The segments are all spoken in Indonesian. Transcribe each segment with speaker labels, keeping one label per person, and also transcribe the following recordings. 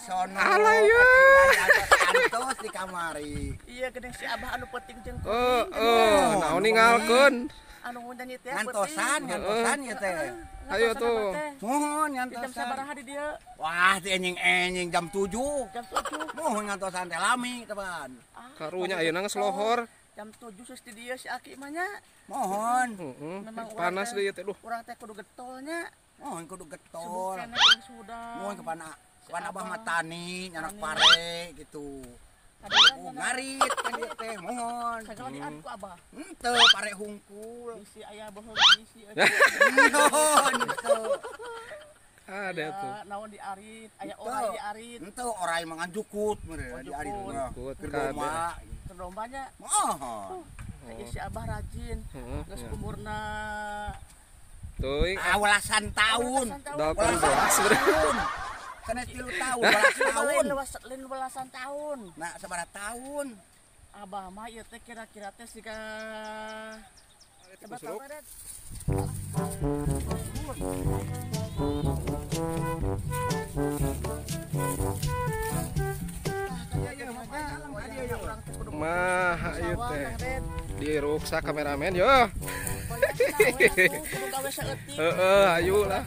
Speaker 1: sono.
Speaker 2: Alay ya.
Speaker 1: Antos di kamari.
Speaker 3: Iya gede si Abah anu penting jeung
Speaker 2: Naon ninggalkeun?
Speaker 3: anu nyanyi teh
Speaker 1: Ngantosan ya teh.
Speaker 2: Ayo tuh.
Speaker 1: Mohon
Speaker 3: jam
Speaker 1: ngantosan.
Speaker 3: sabaraha di dieu?
Speaker 1: Wah, teh enjing jam 7.
Speaker 3: Jam 7.
Speaker 1: Mohon ngantosan teh lami, teman.
Speaker 2: Karunya ayeuna geus lohor.
Speaker 3: Jam 7 sus di dieu si Aki mah nya.
Speaker 1: Mohon.
Speaker 3: Memang
Speaker 2: Panas deui teh duh.
Speaker 3: Urang teh kudu getolnya.
Speaker 1: Mohon kudu getol.
Speaker 3: Subuh kene jeung sudah.
Speaker 1: Mohon kepada Abah mah tani, nyanak pare gitu. Ngarit kan ieu teh, mohon.
Speaker 3: Sagala dian ku Abah.
Speaker 1: Henteu pare hungkul.
Speaker 3: Bisi aya bohong bisi.
Speaker 1: Mohon henteu.
Speaker 2: Ada tuh.
Speaker 3: Naon diarit, aya orai diarit.
Speaker 1: Henteu orai mangan jukut meureun di ari mah.
Speaker 2: Jukut,
Speaker 1: Keur
Speaker 2: kabeh.
Speaker 1: domba.
Speaker 3: Kedombanya.
Speaker 1: Mohon.
Speaker 3: Aya si Abah rajin. Geus umurna
Speaker 2: Tuh,
Speaker 1: Welasan tahun.
Speaker 2: 18
Speaker 1: tahun. Kana 3 tahun, 12 tahun.
Speaker 3: lain belasan tahun.
Speaker 1: Nah, sabaraha tahun?
Speaker 3: Abah mah ieu teh kira-kira teh siga coba
Speaker 2: Busruk.
Speaker 3: tahu deh.
Speaker 2: Mah ieu teh. Di ruksa kameramen yo. Heeh, ayo lah.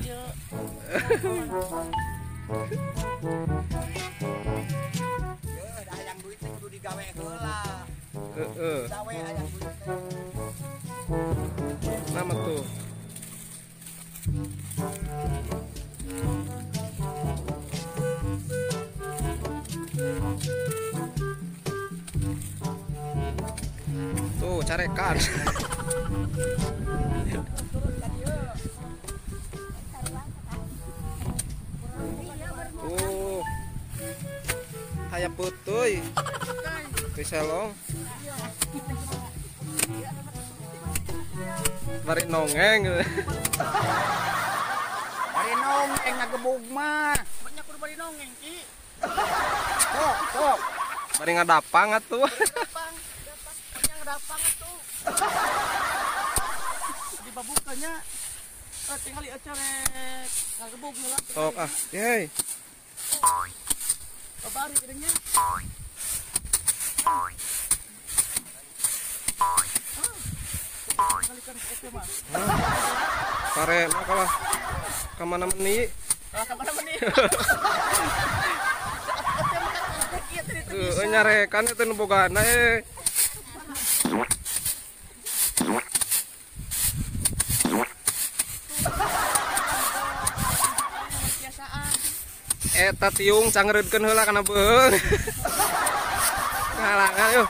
Speaker 1: Hayang duit teh kudu digawe heula.
Speaker 2: Heeh.
Speaker 1: Gawe hayang duit teh.
Speaker 2: Nama tuh. Tuh carekan. Tuh. Hayap putuy. Piselong. Bari nongeng.
Speaker 1: Bari nongeng ngagebug mah.
Speaker 3: Banyak kudu bari nongeng ki.
Speaker 1: Sok.
Speaker 2: Bari ngadapang atuh.
Speaker 3: Dapang, yang dapang atuh. Di babukanya tinggal ieu corek ngagebug heula.
Speaker 2: Sok ah. Yeay.
Speaker 3: Babari gedenya. Kalikan oke mah.
Speaker 2: Pare makalah. Kamana meni?
Speaker 3: Kalau kemana meni?
Speaker 2: Nyarekan itu nebogana Eta tiung cangreudkeun heula kana beung. Ngalangan yeuh.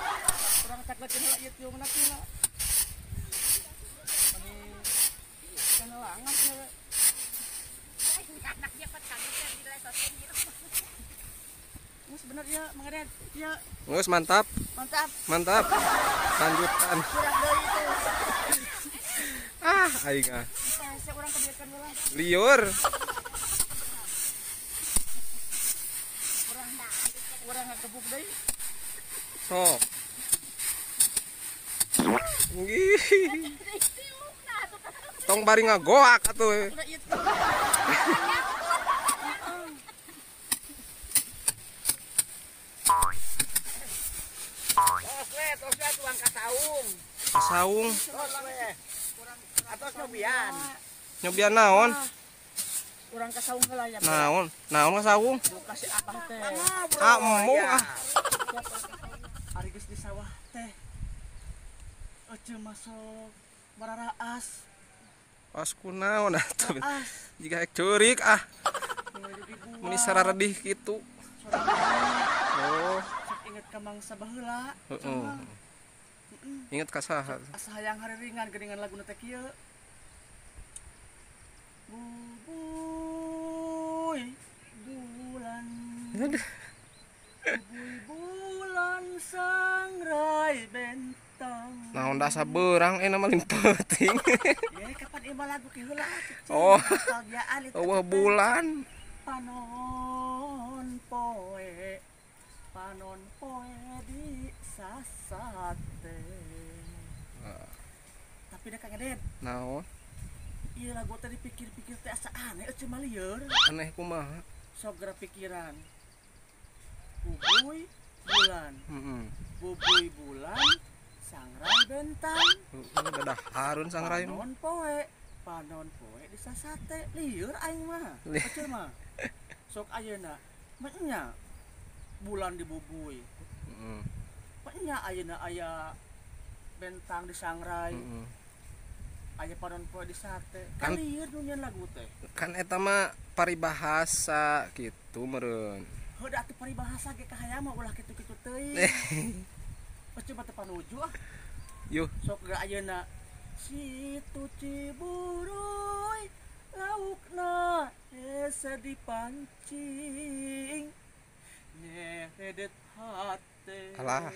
Speaker 3: Kurang caklekeun heula ieu tiungna teh lah. Kana langan heula. Ini sebenarnya mengenai ya
Speaker 2: Geus mantap.
Speaker 3: mantap.
Speaker 2: Mantap. Lanjutan.
Speaker 3: Kurang deui itu.
Speaker 2: Aing ah.
Speaker 3: Saya orang kebiakan heula.
Speaker 2: Liur.
Speaker 3: Kurang ngebuk deui.
Speaker 2: Sok. Ngih. Tong bari ngagoak atuh.
Speaker 3: Udah ieu.
Speaker 1: Tos we tuang kasaung.
Speaker 2: Saung.
Speaker 1: Tos we. Atos nyobian.
Speaker 2: Nyobian naon?
Speaker 3: Kurang kasaung heula ya.
Speaker 2: Naon? Naon saung?
Speaker 3: Kasih Abah teh.
Speaker 2: Emu ah.
Speaker 3: Ari geus di sawah teh. Ece masuk bararaas.
Speaker 2: Pas kunaon atuh.
Speaker 3: As.
Speaker 2: Jika ek curik ah. Meni sararedih kitu. Oh,
Speaker 3: Sok inget ka mangsa baheula.
Speaker 2: heeh. Ingat ka saha?
Speaker 3: Asa hayang hari ringan geuningan laguna teh kieu. Bubuy bulan. Bubuy bulan sangrai bentang.
Speaker 2: Naon da sabeurang nama paling penting.
Speaker 3: Ya kapan ieu lagu ki heula.
Speaker 2: Oh.
Speaker 3: Kebahagiaan itu.
Speaker 2: Eueuh bulan.
Speaker 3: Panon poe di sasate. Tapi da Kang Eden,
Speaker 2: Naon?
Speaker 3: ieu lagu teh dipikir-pikir teh asa aneh ece mah lieur.
Speaker 2: Aneh kumaha?
Speaker 3: Sok geura pikiran. Bubuy bulan.
Speaker 2: Heeh.
Speaker 3: Bubuy bulan, sangrai bentang.
Speaker 2: Dadah harun sangrai mah.
Speaker 3: Panon poe di sasate lieur aing mah. Pecel mah. Sok ayeuna nya bulan di bubuy.
Speaker 2: Heeh.
Speaker 3: Nya ayeuna aya bentang di sangrai.
Speaker 2: Heeh.
Speaker 3: Aya panon poe di sate.
Speaker 2: Kan-
Speaker 3: Kan lieur nu nyeun lagu teh.
Speaker 2: Kan eta mah paribahasa gitu meureun.
Speaker 3: Heuda atuh paribahasa ge ka hayang mah ulah kitu-kitu teuing. Coba teu panuju ah.
Speaker 2: Yuh.
Speaker 3: Sok ge ayeuna situ Ciburuy laukna hese dipancing nyeredet hate
Speaker 2: Alah.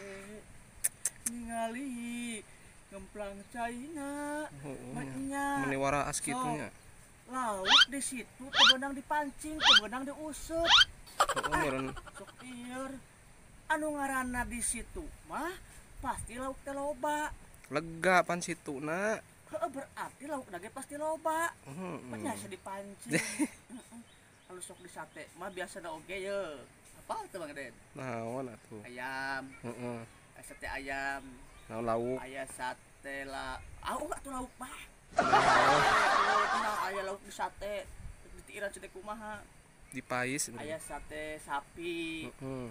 Speaker 3: ningali ngemplang caina maknya
Speaker 2: Meni waraas kitu nya.
Speaker 3: lauk di situ teu beunang dipancing teu beunang diuseup
Speaker 2: Heeh meureun.
Speaker 3: sok ieur anu ngaranna di situ mah pasti lauk teh loba.
Speaker 2: Lega pan situna.
Speaker 3: Heeh berarti lauk nage pasti loba.
Speaker 2: Heeh.
Speaker 3: Nya dipancing. Kalau sok di sate mah biasana oge ye. Apa teh Bang Den?
Speaker 2: Naon atuh?
Speaker 3: Ayam,
Speaker 2: Heeh.
Speaker 3: sate ayam,
Speaker 2: Naon lauk?
Speaker 3: aya sate la. Enggak tuh lauk mah.
Speaker 2: Naon
Speaker 3: Tina aya lauk di sate. Ditiiran ceuk kumaha.
Speaker 2: dipais.
Speaker 3: Aya sate sapi.
Speaker 2: Heeh.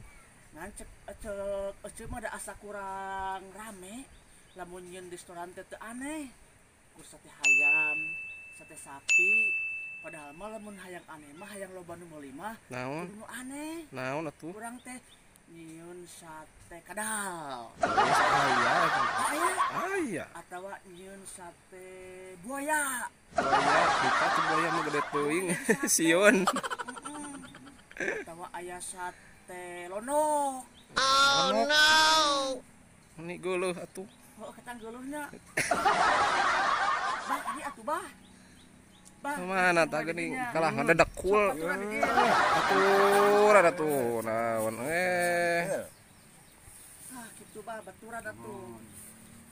Speaker 3: Ngan cek mah ada asa kurang rame. Lamun nyeun di restoran teh teu aneh. Ku sate hayam, sate sapi, padahal mah lamun hayang aneh mah hayang loba nu meuli mah
Speaker 2: Naon?
Speaker 3: kudu nu aneh.
Speaker 2: Naon atuh?
Speaker 3: Kurang teh nyieun sate kadal.
Speaker 2: Aya eta.
Speaker 3: Aya
Speaker 2: Aya.
Speaker 3: atawa nyieun sate buaya.
Speaker 2: Buaya, kita tuh buaya mah gede teuing. Sion.
Speaker 3: Atawa aya sate lono.
Speaker 2: Oh no. Ini geuleuh atuh.
Speaker 3: Oh ketang geuleuhnya. Bah, ini atuh bah. Bah.
Speaker 2: Mana tah geuning kalah ngadedek kul.
Speaker 3: Aturan di dieu.
Speaker 2: Atur ada tuh. Naon
Speaker 3: Ah, kitu bah baturan atuh.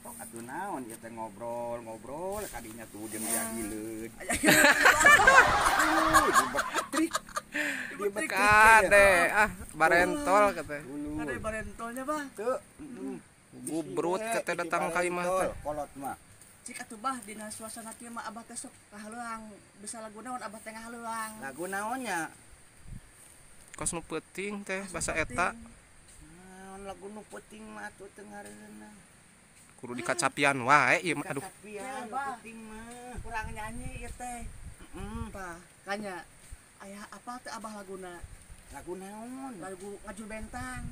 Speaker 1: Tok atuh naon ieu teh ngobrol kadinya tuh jeung aya hileud.
Speaker 2: Kade barentol kata.
Speaker 3: Ada barentolnya bah.
Speaker 1: Teu.
Speaker 2: Gubrut kata datang ka imah teh.
Speaker 1: Kolot mah.
Speaker 3: Cik atuh bah dina suasana kieu mah abah teh sok kahaleuang. Bisa lagu naon abah teh ngahaleuang.
Speaker 1: Lagu naonnya?
Speaker 2: Kos nu peuting teh basa eta
Speaker 1: Naon lagu nu penting mah atuh teu ngareunna.
Speaker 2: kudu dikacapian wae ieu mah aduh.
Speaker 1: Kacapian nu
Speaker 3: Bah.
Speaker 1: penting mah.
Speaker 3: Kurang nyanyi ieu teh. Bah, kanya aya apa teh abah laguna?
Speaker 1: Lagu naon?
Speaker 3: Lagu ngajul bentang.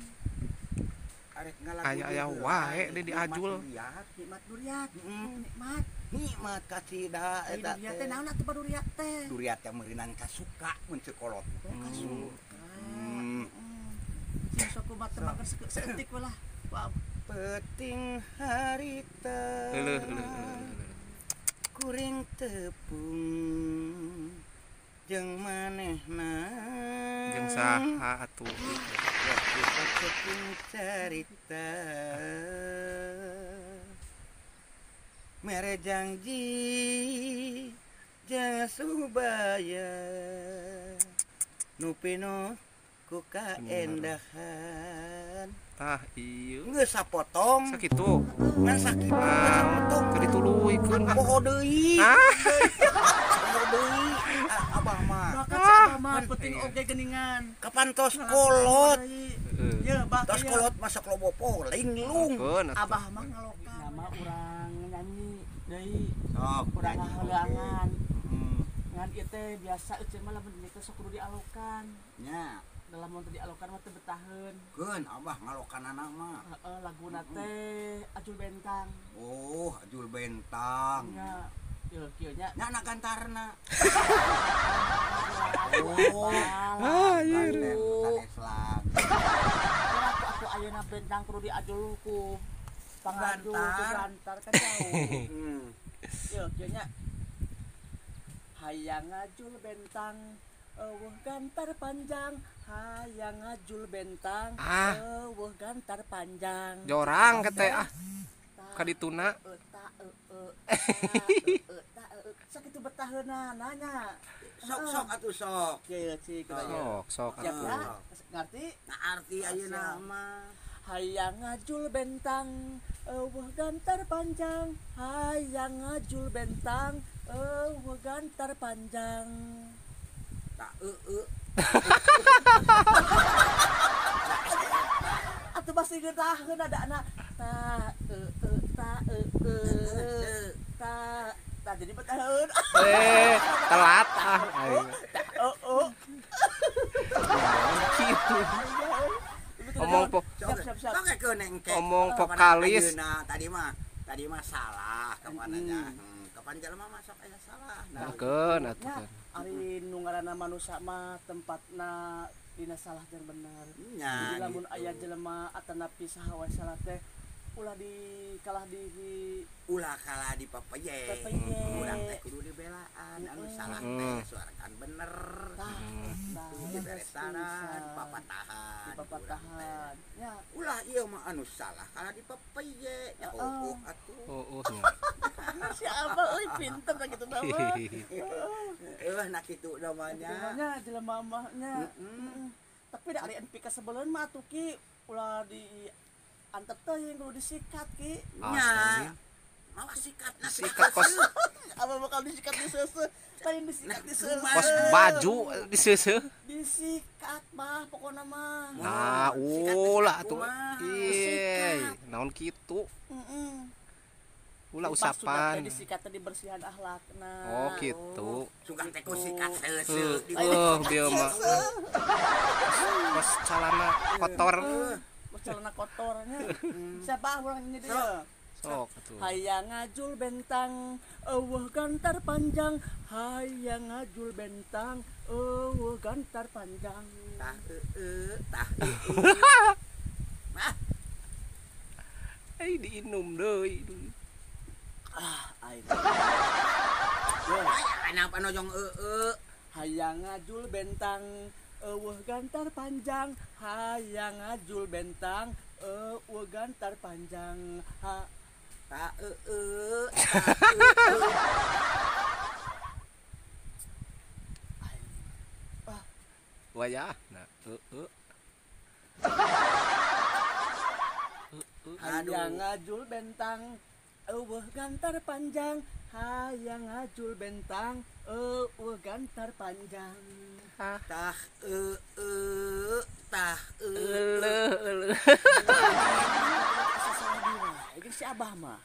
Speaker 1: Arek ngalagu.
Speaker 2: Aya wae di diajul.
Speaker 3: Nikmat duriat.
Speaker 1: Mm.
Speaker 3: Nikmat.
Speaker 1: Nikmat kasida
Speaker 3: Ai
Speaker 1: eta
Speaker 3: duriat teh
Speaker 1: teh.
Speaker 3: naon atuh duriat teh?
Speaker 1: Duriat teh meurinan kasuka mun ceu kolot.
Speaker 3: Oh, kasuka.
Speaker 1: Hmm.
Speaker 3: Sing sok kumat tebakan seketik lah. Wow.
Speaker 1: Peting harita.
Speaker 2: Heuleuh.
Speaker 1: Kuring tepung jeung manehna
Speaker 2: Jeung saha atuh.
Speaker 1: kita tepung carita mere janji jeung subaya nu pino ku kaendahan
Speaker 2: Tah ieu
Speaker 1: geus sapotong
Speaker 2: sakitu.
Speaker 1: ngan sakitu geus sapotong
Speaker 2: Teu dituluykeun.
Speaker 1: poho deui
Speaker 2: Ah,
Speaker 1: poho deui abah mah
Speaker 3: Maka abah mah penting oge geuningan.
Speaker 1: kapantos kolot
Speaker 2: heeh.
Speaker 3: Ya, bah
Speaker 1: tos
Speaker 3: kieu.
Speaker 1: kolot masak lobopo linglung
Speaker 2: Keun atuh.
Speaker 3: Abah mah ngalokan. Nama urang nyanyi deui.
Speaker 1: sok
Speaker 3: Urang ngaheuleangan.
Speaker 1: hmm.
Speaker 3: Ngan ieu teh biasa euceun mah lamun dieu teh sok kudu dialokan.
Speaker 1: nya
Speaker 3: Dalam mun teu dialokan mah teu betaheun.
Speaker 1: keun abah ngalokanana mah
Speaker 3: Heeh, laguna teh Ajul Bentang.
Speaker 1: oh ajul bentang
Speaker 3: Nya ieu kieu nya.
Speaker 1: nya anak gantarna
Speaker 3: Oh.
Speaker 2: Ah, ieu.
Speaker 1: sanes lag
Speaker 3: Aku ayeuna bentang kudu diajul ku pangadu ku
Speaker 1: Gantar.
Speaker 3: gantar ka jauh.
Speaker 1: hmm.
Speaker 3: Ieu kieu nya. Hayang ngajul bentang eueuh gantar panjang, hayang ngajul bentang
Speaker 2: Ah.
Speaker 3: eueuh gantar panjang.
Speaker 2: Jorang kete ah kadituna.
Speaker 3: Sakitu betaheuna nanya.
Speaker 1: sok atuh sok
Speaker 3: Kieu cik
Speaker 2: Sok atuh.
Speaker 3: Siap ya? ngerti
Speaker 1: Nah arti ayeuna mah
Speaker 3: hayang ngajul bentang eueuh gantar panjang hayang ngajul bentang eueuh gantar panjang
Speaker 1: tak
Speaker 3: atuh pasti geutaheun ada anak ta ta jadi betaheun
Speaker 2: Telat gitu. Omong
Speaker 3: siap.
Speaker 1: Pakai kenengke.
Speaker 2: Omong vokalis.
Speaker 1: Tadi mah salah kapananya. Kapan jelema masuk aya salah. Nah,
Speaker 2: Keun atuh.
Speaker 3: ari nu ngaranna manusia mah tempatna dina salah jeung bener.
Speaker 1: nya.
Speaker 3: Jadi lamun aya jelema atanapi saha wae salah teh ulah kalah di
Speaker 1: Ulah kalah di papeye.
Speaker 3: Papeye.
Speaker 1: Urang teh kudu dibelaan anu salah teh suarakan bener. Diberesaran papatahan.
Speaker 3: papatahan. Ya,
Speaker 1: Ulah ieu mah anu salah kalah di papeye. Ya atuh.
Speaker 2: Oh.
Speaker 3: siapa euy pinter da kitu nama.
Speaker 1: Nah kitu namanya.
Speaker 3: Namanya jelema mahnya. Tapi da ari NPK sebeleun mah atuh ki ulah di antep teuing kudu disikat ki.
Speaker 1: Nya. Malah sikat
Speaker 2: Sikat kos
Speaker 3: Apa bakal disikat di seuseuh? Lain disikat di seuseuh.
Speaker 2: kos baju diseuseuh.
Speaker 3: Disikat mah pokona mah.
Speaker 2: Nah, ulah atuh. Ieu, naon kitu? Ulah usapan.
Speaker 3: Disikat teh dibersihan akhlakna.
Speaker 2: Oh, gitu.
Speaker 1: Suka teh ku sikat seuseuh.
Speaker 2: Dia mah. Kos calana kotor.
Speaker 3: Celana kotornya. Siapa orangnya dia?
Speaker 2: Sok atuh.
Speaker 3: Hayang ngajul bentang, eueuh gantar panjang. Hayang ngajul bentang, eueuh gantar panjang.
Speaker 1: Tah
Speaker 2: Diinum deui.
Speaker 3: Aing.
Speaker 1: Kenapa nojong
Speaker 3: Hayang ngajul bentang, eueuh gantar panjang. Hayang ngajul bentang, eueuh gantar panjang.
Speaker 1: tak
Speaker 2: Wayah. Nah,
Speaker 3: Hayang ngajul bentang, eueuh gantar panjang. Hayang ngajul bentang, eueuh gantar panjang.
Speaker 1: tah
Speaker 3: Ini si Abah mah.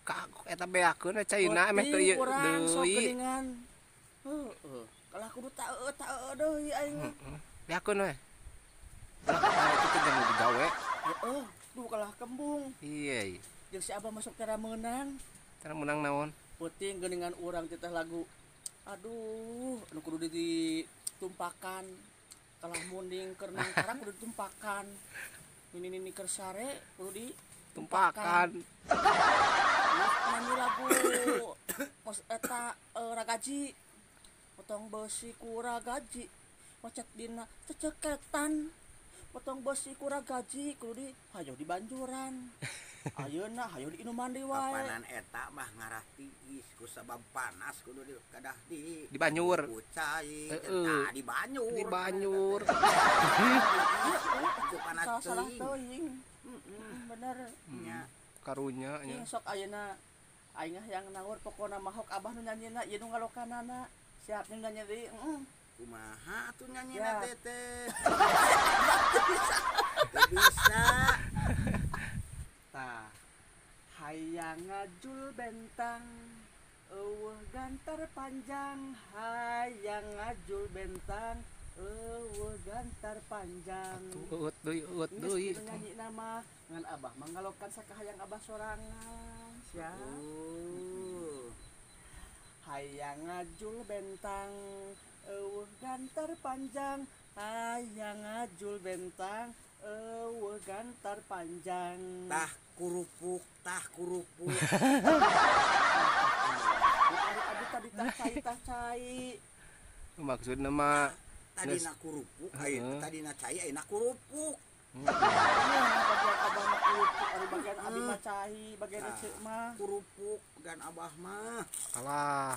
Speaker 2: Kagok eta beakeun caina emeh teu ieu
Speaker 3: urang sok
Speaker 2: deui.
Speaker 3: geuningan. Heueuh. Kalau kudu taeu deui aing.
Speaker 2: Beakeun we. Itu jangan digawe.
Speaker 3: Heeh, duh kalah kembung.
Speaker 2: Iya.
Speaker 3: Jeung si Abah masuk tera meunang.
Speaker 2: Cara menang naon?
Speaker 3: Peuting geuningan urang teh lagu. Aduh, anu kudu ditumpakan. Kalah munding keur nangkara kudu ditumpakan. Ini keur sare kudu
Speaker 2: Tumpakan.
Speaker 3: Nyanyi lagu pos eta ragaji potong besi ku ragaji macet dina ceceketan potong besi ku ragaji kudu di hayo di banjuran ayeuna hayo di inu mandi wae
Speaker 1: papanan eta mah ngarah tiis ku sabab panas kudu di kadah di
Speaker 2: Banyur.
Speaker 1: Kucai eta di Banyur.
Speaker 2: Di Banyur.
Speaker 1: Ku panas
Speaker 3: salah
Speaker 1: teuing.
Speaker 3: teuing bener
Speaker 1: Nya.
Speaker 2: Karunya nya.
Speaker 3: Ieu sok ayeuna aing yang naur pokona mahok Abah nu nyanyina ieu nu ngalokanana siap nu nyanyi deui
Speaker 1: Kumaha atuh
Speaker 3: Ya.
Speaker 1: nyanyina teh teh. Teu bisa.
Speaker 3: Tah, hayang ngajul bentang, eueuh gantar panjang. Hayang ngajul bentang, eueuh gantar panjang.
Speaker 2: Eut deui.
Speaker 3: Geus nyanyi nama ngan Abah manggalokan sakahayang Abah sorangan. Sia. Hayang ngajul bentang, eueuh gantar panjang. Hayang ngajul bentang, eueuh gantar panjang.
Speaker 1: Tah kurupuk.
Speaker 3: Aduh tadi tah cai.
Speaker 2: Maksudna mah
Speaker 1: Tadina kurupuk, tadina cai ayeuna kurupuk.
Speaker 3: Bagian Abah mah kulupuk, ari bagian Abi mah cai, bagian Ece mah
Speaker 1: Kurupuk gan Abah mah.
Speaker 2: alah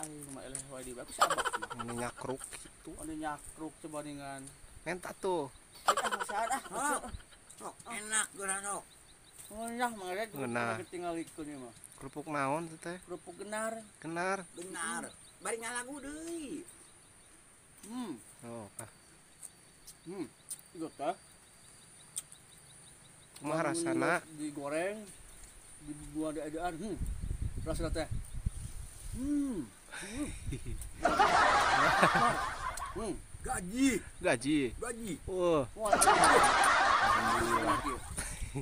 Speaker 3: aing mah eleh wae di bagus Abah mah.
Speaker 2: mun nyakruk gitu.
Speaker 3: Anu nyakruk coba dengan
Speaker 2: Menta tuh.
Speaker 3: Kita masalah
Speaker 1: Oh, sok enak geuna sok.
Speaker 3: Oh ya, mangga
Speaker 2: Ngeunah.
Speaker 3: tinggal ikun mah.
Speaker 2: Kerupuk naon teh teh?
Speaker 3: Kerupuk genar.
Speaker 2: Kenar.
Speaker 1: Benar. Bari ngalagu deui.
Speaker 2: Oh, ah.
Speaker 3: Igo teh.
Speaker 2: Kumaha rasana?
Speaker 3: Digoreng, dibuat ada-adaan. Rasana teh.
Speaker 1: Gaji,
Speaker 2: Gaji.
Speaker 1: gaji.
Speaker 2: Wah,
Speaker 3: Wah,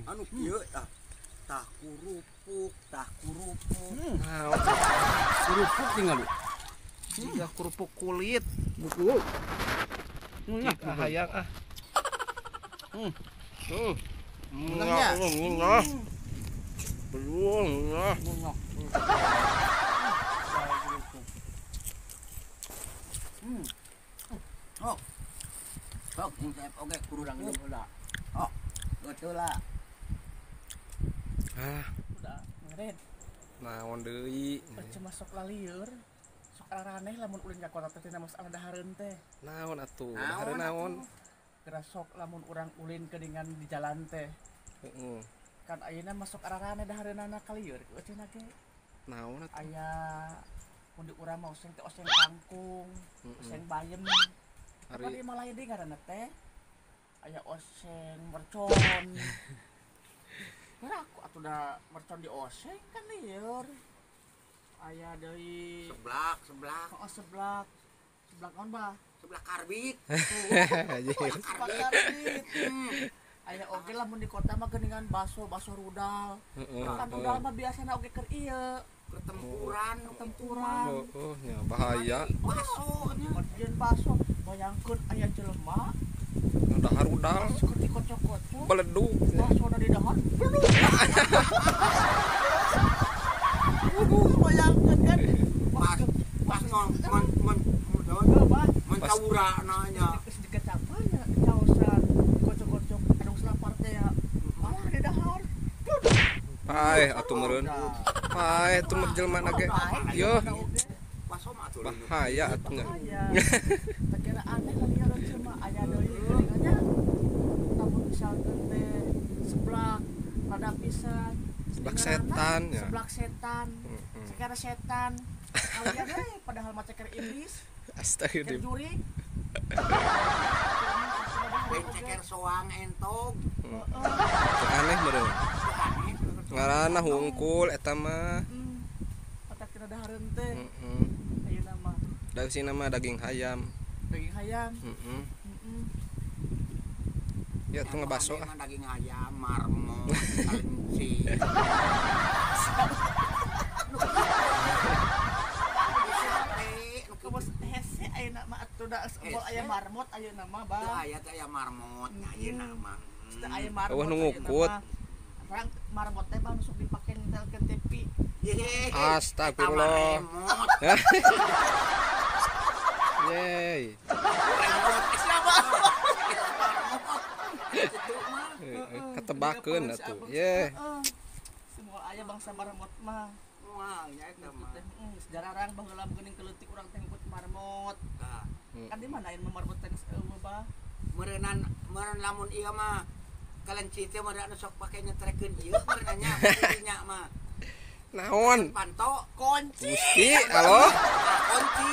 Speaker 1: Anu kieu tah kurupuk, tah kurupuk.
Speaker 2: naon
Speaker 3: kerupuk tinggal.
Speaker 2: jiga kerupuk kulit.
Speaker 3: Buku.
Speaker 2: Jiga hayang ah.
Speaker 3: Enaknya?
Speaker 2: Belum, nah.
Speaker 1: Sok. Sok, ngintip oge
Speaker 3: Kurang
Speaker 1: kurupuk.
Speaker 3: udah.
Speaker 1: Oh, betul lah.
Speaker 2: Ah,
Speaker 3: Udah, ngeren.
Speaker 2: naon deui?
Speaker 3: Cuma sok lalieur. Sok araneh lamun ulin ka kota teh mas ada hareun teh.
Speaker 2: Naon atuh?
Speaker 1: Naon
Speaker 2: Dahar naon?
Speaker 3: Kira sok lamun urang ulin kedingan di jalan teh.
Speaker 2: Heeh.
Speaker 3: Kan ayeuna masuk araneh dahareunana kalieur cenah ge.
Speaker 2: Naon atuh?
Speaker 3: Aya mun di urang mah oseng teh oseng kangkung, oseng bayem. Apa
Speaker 2: Ari
Speaker 3: di Malaya deui ngaranna teh? Aya oseng mercon. Karena aku atuh da mercon di oseng kan lieur. Aya deui
Speaker 1: Seblak.
Speaker 3: seblak. Seblak naon bah?
Speaker 1: Seblak karbit.
Speaker 2: anjir.
Speaker 3: Seblak karbit. Aya oge lamun di kota mah geuningan baso rudal.
Speaker 2: Heeh.
Speaker 3: Kan rudal mah biasana oge keur ieu,
Speaker 1: Ketempuran,
Speaker 3: tempuran.
Speaker 2: Oh, nya bahaya.
Speaker 1: Baso nya.
Speaker 3: Kemudian baso bayangkeun aya jelema
Speaker 2: Dahar udal
Speaker 3: keur dikocok-kocok.
Speaker 2: beleduk.
Speaker 3: Baso di dahar. Belum. Bayangkeun kan.
Speaker 1: Pas mencawura nanya.
Speaker 3: Sedikit capanya caosan dikocok-kocok anu selapar teh ya. Malah di dahar.
Speaker 2: Paeh atuh meureun. Paeh atuh mah jelema na ge. Yo,
Speaker 1: Baso mah atuh.
Speaker 2: bahaya atuh nya.
Speaker 3: Aya. Tak kira aneh kali ya cuma aya deui geuningannya. Namun misalkan teh seblak rada pisan.
Speaker 2: Seblak setan ya.
Speaker 3: Seblak setan. Sekarang setan. Kalian padahal mah ceker iblis, ceker
Speaker 2: Astagfirullah.
Speaker 3: jurig.
Speaker 1: Ceker soang entog.
Speaker 2: Aneh meureun. Ngaranna hungkul eta mah.
Speaker 3: Patak kira dahareun teh.
Speaker 2: Heeh.
Speaker 3: Ayeuna mah
Speaker 2: Dausina mah daging ayam.
Speaker 3: daging hayam.
Speaker 2: Heeh. Ya tuh ngebaso ah.
Speaker 1: Daging ayam, marmot, kelinci.
Speaker 3: Kebos hese ayeuna mah atuh da embol aya marmot ayeuna mah
Speaker 1: Teu
Speaker 3: bah.
Speaker 1: aya teh aya marmot, ayeuna mah.
Speaker 3: Teu aya marmot.
Speaker 2: Eueuh nu
Speaker 3: ayeuna
Speaker 2: ngukut.
Speaker 3: mah. Orang marmot teh bang sok dipake nitelkeun tepi.
Speaker 1: Yeay.
Speaker 2: Astagfirullah.
Speaker 1: Marmot.
Speaker 2: Yeay.
Speaker 1: Marmot. Siapa?
Speaker 2: Ketebakeun atuh. Ye.
Speaker 3: Semua aya bangsa marmot mah.
Speaker 1: Wah, nya eta mah.
Speaker 3: Sejarah orang baheula geuning keleutik urang teh ngikut marmot.
Speaker 1: Tah.
Speaker 3: Kan di mana anu marmot teh eueuh bah.
Speaker 1: Meureun lamun ieu mah kelinci teh meureun anu sok pake nyetrekeun ieu meureun nya nya mah.
Speaker 2: Naon?
Speaker 1: Panto
Speaker 3: Kunci.
Speaker 2: Gusti, halo?
Speaker 1: kunci.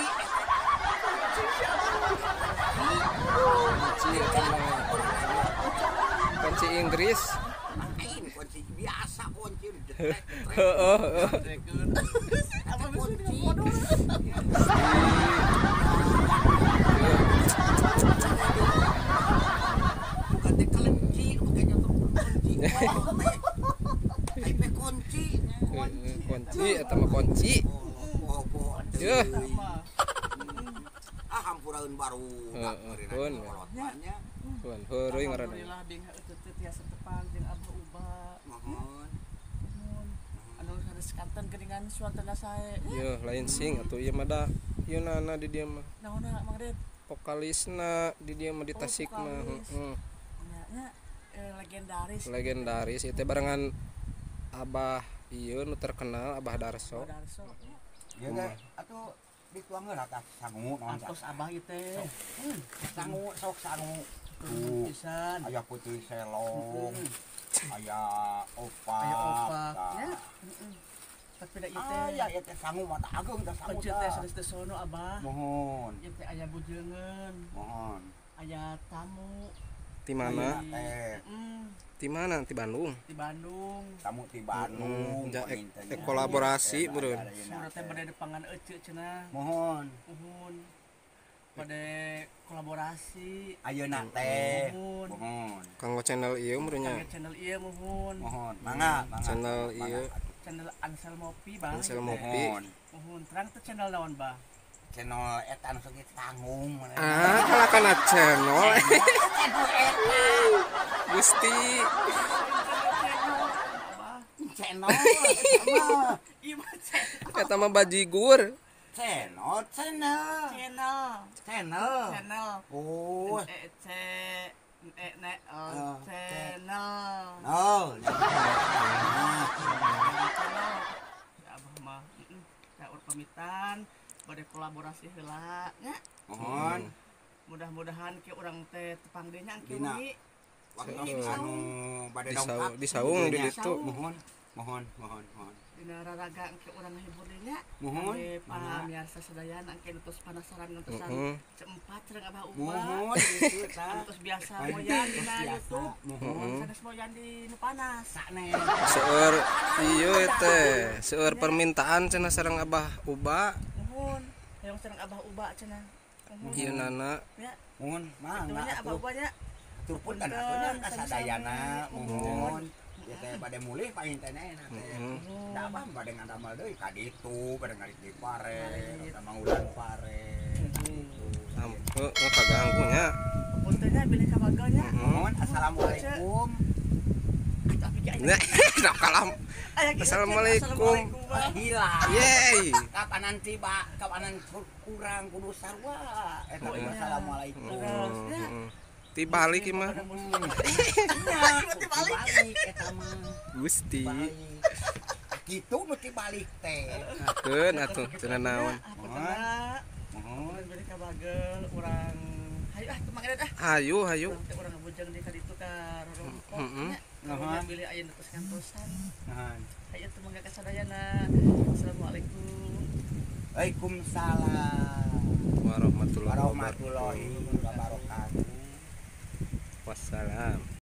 Speaker 2: Kunci Inggris.
Speaker 1: Ain kunci biasa kunci jetrek.
Speaker 2: Heeh, heeh.
Speaker 3: Apa bisa
Speaker 1: Kunci.
Speaker 3: bodoh?
Speaker 1: Bukan teh kelinci, makanya tuh kunci. Tapi kunci.
Speaker 2: Kunci eta mah kunci.
Speaker 1: Oh,
Speaker 2: Yeuh.
Speaker 1: hampuraeun baru.
Speaker 2: Heun. Tuan, heureui ngaranna.
Speaker 3: Alhamdulillah bing teu tiasa tepang jeung abah ubah.
Speaker 1: Mohon.
Speaker 3: Anu harus kanten geuningan suantana sae.
Speaker 2: Yeuh, lain sing atuh ieu mah da. Ieu nana di dieu mah.
Speaker 3: Naonna Mang Ded?
Speaker 2: Vokalisna di dieu mah di Tasik mah.
Speaker 3: vokalis.
Speaker 2: Heeh.
Speaker 3: Nya legendaris.
Speaker 2: Legendaris ieu teh barengan Abah ieu nu terkenal Abah Darso.
Speaker 3: Darso.
Speaker 1: Ya teh atuh dituangkeun ka sangu naon
Speaker 3: Antos abah ieu teh.
Speaker 1: sangu sok sangu gitu.
Speaker 3: pisan.
Speaker 1: Aya putih selong, aya opak.
Speaker 3: Aya opak
Speaker 1: tah.
Speaker 3: nya. Tapi da ieu teh
Speaker 1: Aya ieu teh sangu mata ageung teh sangu
Speaker 3: pecet teh
Speaker 1: tah.
Speaker 3: sanes teh sono Abah.
Speaker 1: Mohon,
Speaker 3: Ieu teh aya bujeungeun,
Speaker 1: mohon.
Speaker 3: aya tamu.
Speaker 2: Di mana?
Speaker 1: Teh
Speaker 2: Di mana? Di Bandung.
Speaker 3: Di Bandung.
Speaker 1: tamu ti Bandung.
Speaker 2: Ja,
Speaker 1: pamintanya.
Speaker 2: kolaborasi, beureun.
Speaker 3: Surat teh bade depangan euceuk cenah.
Speaker 1: Mohon,
Speaker 3: Uhun. Bade kolaborasi.
Speaker 1: ayeuna teh.
Speaker 3: Mohon.
Speaker 1: Mohon.
Speaker 2: Kanggo channel ieu
Speaker 3: Kangge
Speaker 2: meureunnya.
Speaker 3: channel ieu mohon.
Speaker 1: Mohon. Mangga, mangga.
Speaker 2: Channel
Speaker 1: mangga.
Speaker 2: ieu
Speaker 3: Channel Ansel Mopi Bang.
Speaker 2: Ansel Mopi.
Speaker 1: Mohon.
Speaker 3: Mohon. Terang teh channel naon Bang?
Speaker 1: Channel eta anu sok tanggung.
Speaker 2: Ah, kalah kana channel. Gusti.
Speaker 1: Channel. Channel.
Speaker 3: Ieu mah channel.
Speaker 2: Eta mah bajigur.
Speaker 1: Channel. Channel.
Speaker 3: Channel.
Speaker 1: Channel.
Speaker 3: Channel.
Speaker 1: Oh.
Speaker 3: Channel.
Speaker 1: Oh.
Speaker 3: Channel. Ya Abah mah saur pamitan bade kolaborasi heula nya.
Speaker 1: Mohon.
Speaker 3: Mudah-mudahan ke urang teh tepang deui nya engke
Speaker 1: Dina.
Speaker 3: wengi.
Speaker 1: Waktu
Speaker 2: Heeh.
Speaker 1: anu bade
Speaker 2: Di
Speaker 1: dongkap.
Speaker 2: saung di
Speaker 1: Dinya.
Speaker 2: ditu.
Speaker 1: Mohon. Mohon. Mohon. Mohon.
Speaker 3: Dina raraga engke urang ngahibur deui nya.
Speaker 1: Mohon.
Speaker 3: Kangge pamirsa sadayana engke nutus panasaran ngantosan
Speaker 2: Heeh.
Speaker 3: ceempat jeung Abah Uba.
Speaker 1: Mohon gitu tah.
Speaker 3: Ngantos biasa moyan dina
Speaker 1: Biasa.
Speaker 3: YouTube.
Speaker 1: Mohon.
Speaker 3: Sanes moyan di nu panas.
Speaker 1: Sakne.
Speaker 2: Seueur ieu teh, seueur permintaan cenah sareng Abah Uba.
Speaker 3: Nuhun. Hayong sareng Abah Uba cenah. Nuhun.
Speaker 2: Ieu nana
Speaker 3: Ya,
Speaker 1: Mohon. Mangga.
Speaker 3: itunya Abah Uba nya.
Speaker 1: Turpun kan atunya kasadayana. Mohon. Ya teh bade mulih paintena enak teh. Da apa bade ngadamal deui ka ditu, bade ngarit di pare, da mangulan pare.
Speaker 2: Kaganggu nya.
Speaker 3: Puntenya bilih ka baganya.
Speaker 1: Mohon. Assalamualaikum.
Speaker 3: Tapi ki aya.
Speaker 2: Nah, dah kalam. Assalamualaikum.
Speaker 1: Hilang.
Speaker 2: Yeay.
Speaker 1: Kapanan tiba, kapanan kurang kudu sarua. Eta
Speaker 3: Oh, iya.
Speaker 1: assalamualaikum.
Speaker 2: Tibalik ieu mah.
Speaker 1: Balik eta mah.
Speaker 2: Gusti.
Speaker 1: Balik. Kitu mesti balik teh.
Speaker 2: Keun atuh cenah naon.
Speaker 1: Mohon.
Speaker 3: Bilih ka bagel urang hayu teu mangga dah.
Speaker 2: Hayu, hayu.
Speaker 3: Urang teh urang bujang di kaditu ka rorongkot.
Speaker 2: Heeh.
Speaker 3: Nuhun. Bilih aya nutus kantosan.
Speaker 1: Nahan.
Speaker 3: Hayu teu mangga ka sadayana. Assalamualaikum.
Speaker 1: Waalaikumsalam
Speaker 2: Warahmatullahi wabarakatuh.
Speaker 1: warahmatullahi wabarakatuh.
Speaker 2: Wassalam.